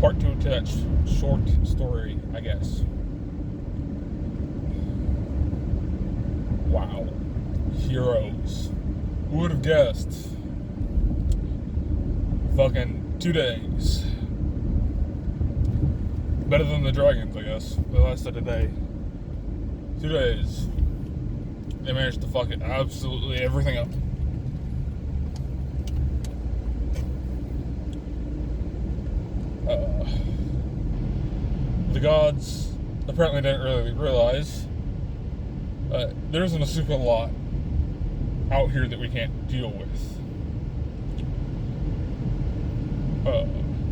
part two to that short story, I guess. Wow. Heroes. Who would have guessed? Fucking 2 days. Better than the Dragons, I guess. They lasted a day. 2 days. They managed to fuck it absolutely everything up. The gods apparently didn't really realize there isn't a super lot out here that we can't deal with.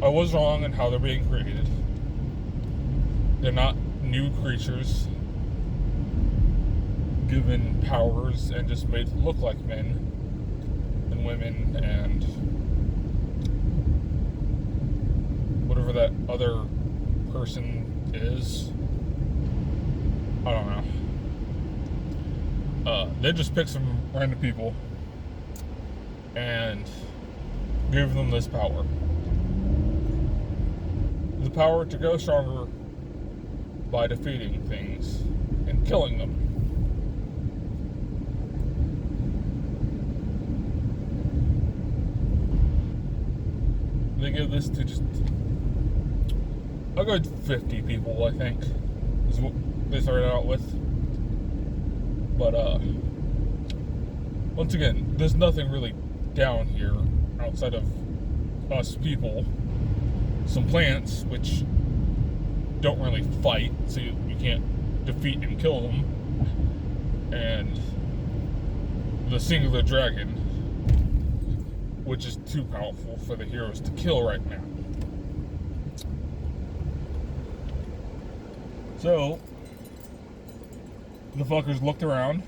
I was wrong in how they're being created. They're not new creatures given powers and just made to look like men and women and whatever that other person is. I don't know. They just picked some random people and gave them this power. The power to go stronger by defeating things and killing them. They give this to just a good 50 people, I think, is what they started out with. But, once again, there's nothing really down here outside of us people. Some plants, which don't really fight, so you can't defeat and kill them. And the singular dragon, which is too powerful for the heroes to kill right now. So, the fuckers looked around,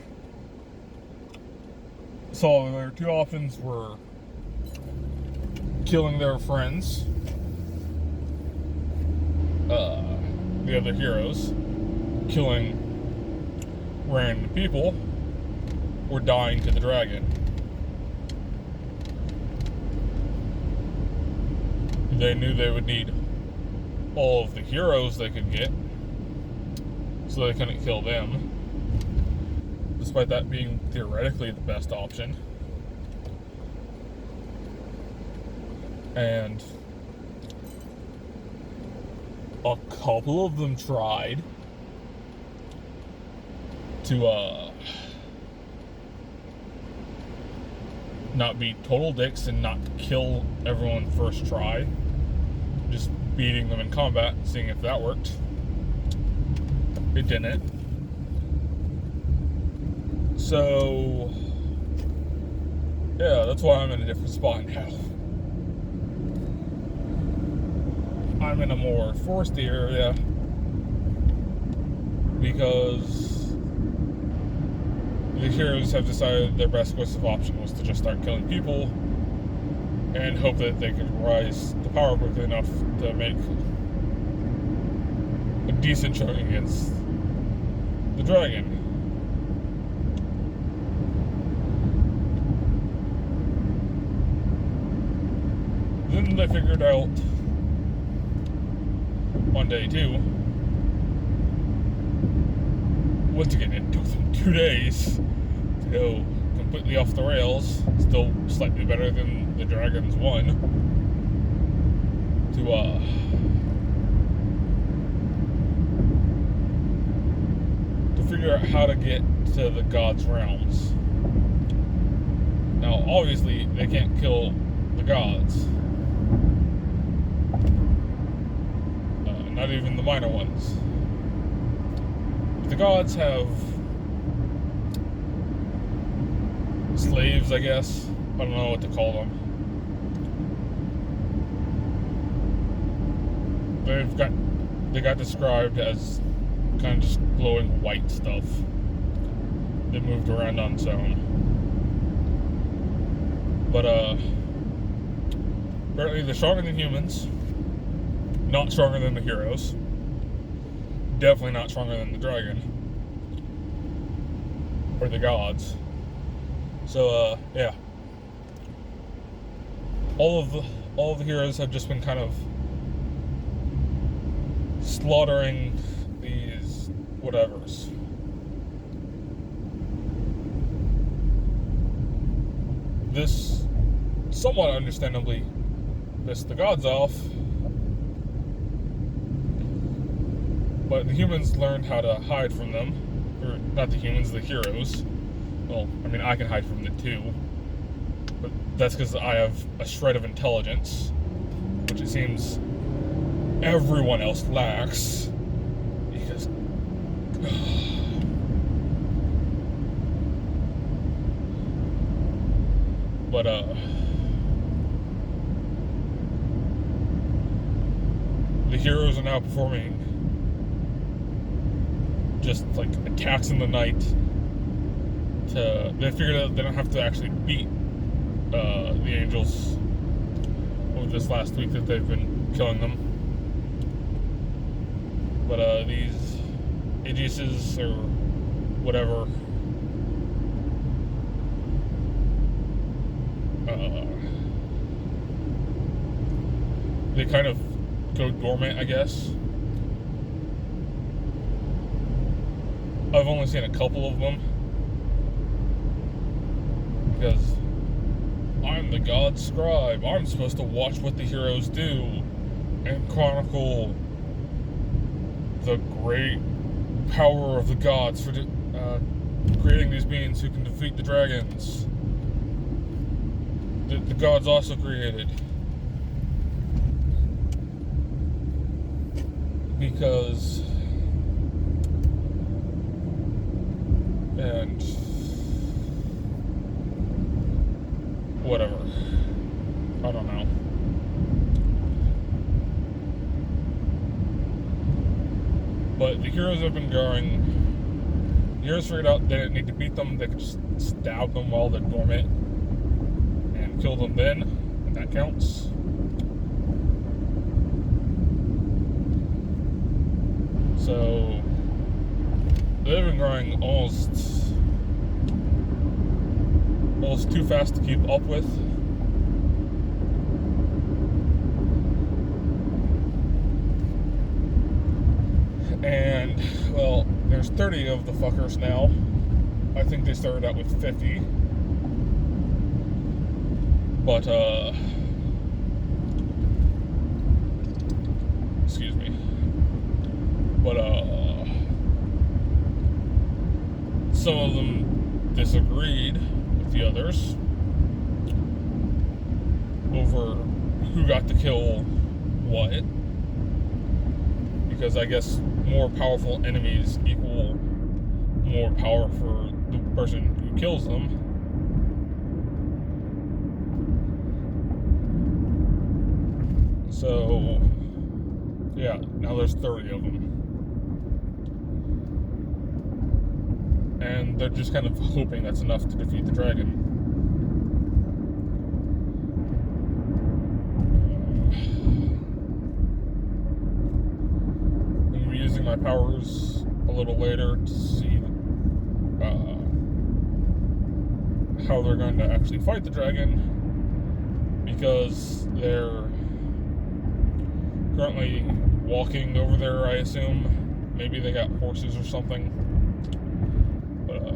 saw their two options were killing their friends, the other heroes, killing random people, or dying to the dragon. They knew they would need all of the heroes they could get, so they couldn't kill them, despite that being theoretically the best option. And a couple of them tried to not be total dicks and not kill everyone first try, just beating them in combat and seeing if that worked. It didn't. So, yeah, that's why I'm in a different spot now. I'm in a more foresty area because the heroes have decided their best course of option was to just start killing people and hope that they could rise to power quickly enough to make a decent showing against the dragon. Then they figured out one day too, once again, it took them 2 days to go completely off the rails, still slightly better than the Dragons won, to figure out how to get to the gods' realms. Now, obviously, they can't kill the gods. Not even the minor ones. The gods have slaves, I guess. I don't know what to call them. They got described as kind of just glowing white stuff that moved around on its own. But apparently they're stronger than humans. Not stronger than the heroes. Definitely not stronger than the dragon. Or the gods. So, yeah. All of the heroes have just been kind of slaughtering these whatevers. This somewhat understandably pissed the gods off, but the humans learned how to hide from them. Or not the humans, the heroes. Well, I mean, I can hide from them too, but that's because I have a shred of intelligence, which it seems everyone else lacks. Because but the heroes are now performing just like attacks in the night. They figured out they don't have to actually beat the angels over this last week that they've been killing them. But these Aegises or whatever, they kind of go dormant, I guess. I've only seen a couple of them because I'm the god scribe. I'm supposed to watch what the heroes do and chronicle the great power of the gods for creating these beings who can defeat the dragons that the gods also created. Because and whatever, I don't know. But the heroes have been going. The heroes figured out they didn't need to beat them. They could just stab them while they're dormant and kill them then, and that counts. So they've been growing almost too fast to keep up with. And, well, there's 30 of the fuckers now. I think they started out with 50. But, excuse me. But, some of them disagreed with the others over who got to kill what. Because I guess more powerful enemies equal more power for the person who kills them. So, yeah, now there's 30 of them. And they're just kind of hoping that's enough to defeat the dragon. I'm going to be using my powers a little later to see how they're going to actually fight the dragon, because they're currently walking over there, I assume. Maybe they got horses or something. But,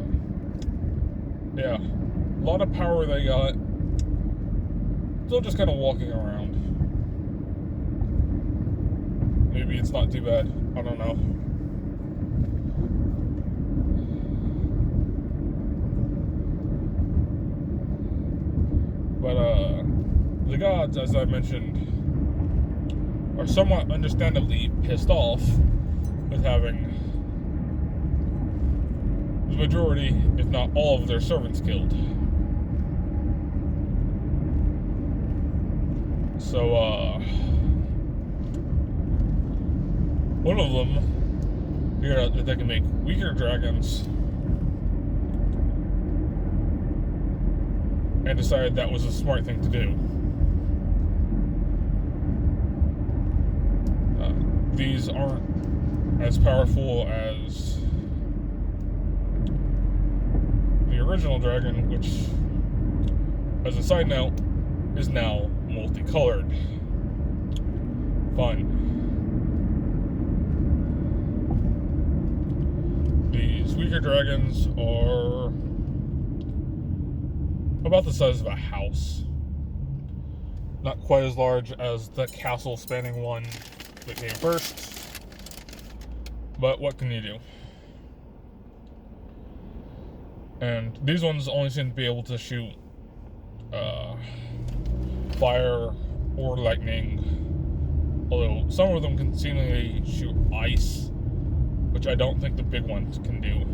yeah, a lot of power they got. Still just kind of walking around. Maybe it's not too bad. I don't know. But, the gods, as I mentioned, are somewhat understandably pissed off with having the majority, if not all, of their servants killed. So, one of them figured out that they can make weaker dragons and decided that was a smart thing to do. These aren't as powerful as the original dragon, which, as a side note, is now multicolored. Fun. These weaker dragons are about the size of a house. Not quite as large as the castle spanning one that came first. But what can you do? And these ones only seem to be able to shoot fire or lightning. Although some of them can seemingly shoot ice, which I don't think the big ones can do.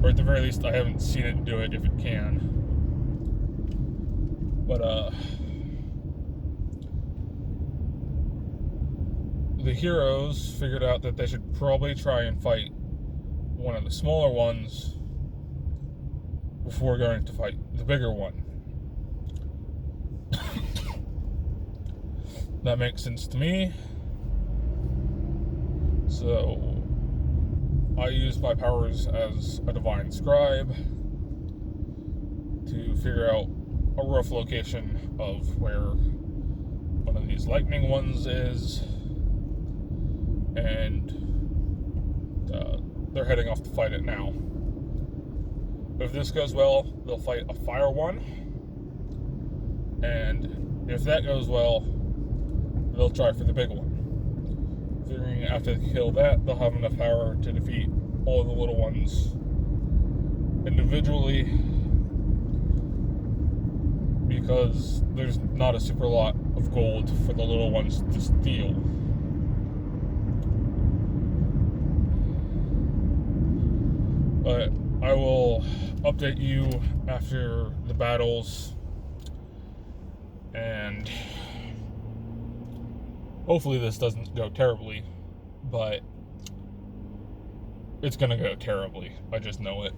Or at the very least, I haven't seen it do it if it can. But, the heroes figured out that they should probably try and fight one of the smaller ones before going to fight the bigger one. That makes sense to me. So I used my powers as a divine scribe to figure out a rough location of where one of these lightning ones is, and they're heading off to fight it now. If this goes well, they'll fight a fire one, and if that goes well, they'll try for the big one. Figuring after they kill that, they'll have enough power to defeat all the little ones individually, because there's not a super lot of gold for the little ones to steal. But I will update you after the battles, and hopefully this doesn't go terribly, but it's gonna go terribly. I just know it.